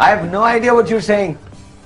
I have no idea what you're saying.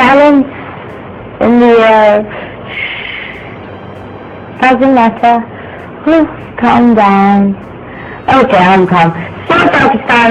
silence in the air. Doesn't matter. Calm down. Okay, I'm calm. So Pakistan,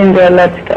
Enjoy, let's go.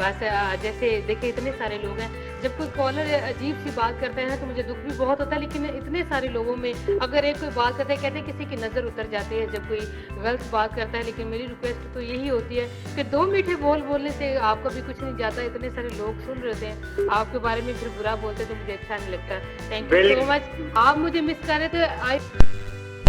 बस जैसे देखिए इतने सारे लोग हैं, जब कोई कॉलर अजीब सी बात करता है ना तो मुझे दुख भी बहुत होता है, लेकिन इतने सारे लोगों में अगर एक कोई बात करता है, कहते हैं किसी की नज़र उतर जाती है जब कोई गलत बात करता है। लेकिन मेरी रिक्वेस्ट तो यही होती है कि 2 मीठे बोल बोलने से आपका भी कुछ नहीं जाता। इतने सारे लोग सुन रहे थे आपके बारे में, फिर बुरा बोलते तो मुझे अच्छा नहीं लगता। Thank you so much. आप मुझे मिस कर रहे थे,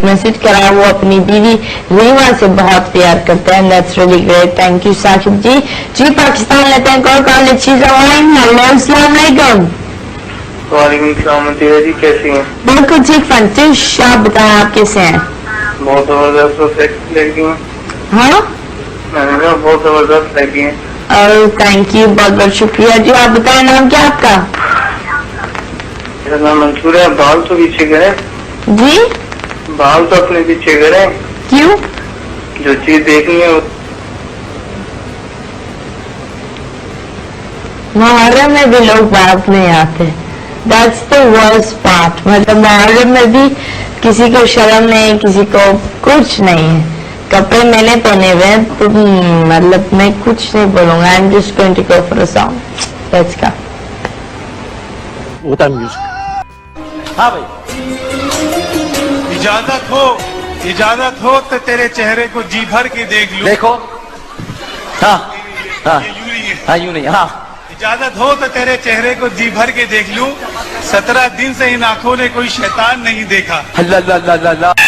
मैसेज करा, वो अपनी बीवी रीमा से बहुत प्यार करते हैं। That's really great, thank you Saqib ji. जी पाकिस्तान लेते हैं कॉल अच्छी जवान। हेलो अस्सलाम वालेकुम। वालेकुम सलाम मंतीरा जी, कैसी हैं? बिल्कुल ठीक फंटिश, आप बताएं आप कैसे हैं? बहुत जबरदस्त और सेक्सी लड़की हैं। हाँ मैंने कहा बहुत जबरदस्त लड़की हैं। और थैंक यू, बहुत बहुत शुक्रिया जी। आप बताएं नाम क्या आपका? मेरा नाम मंसूर है। बाल तो पीछे करें, जी बाल तो अपने पीछे करें, क्यों? जो चीज देखनी है मुहर्रम में भी लोग बात नहीं आते। That's the worst part. मतलब मुहर्रम में भी किसी को शर्म नहीं, किसी को कुछ नहीं है। कपड़े मैंने पहने हुए हैं तो मतलब मैं कुछ नहीं बोलूंगा। I am just going to go for a song. Let's go. हाँ भाई, इजाजत हो तो तेरे चेहरे को जी भर के देख लूं। देखो। हाँ हाँ ये यूं नहीं है। हाँ, यूं नहीं, हाँ। इजाजत हो तो तेरे चेहरे को जी भर के देख लूं। 17 दिन से इन आंखों ने कोई शैतान नहीं देखा। अल्लाह अल्लाह अल्लाह अल्लाह।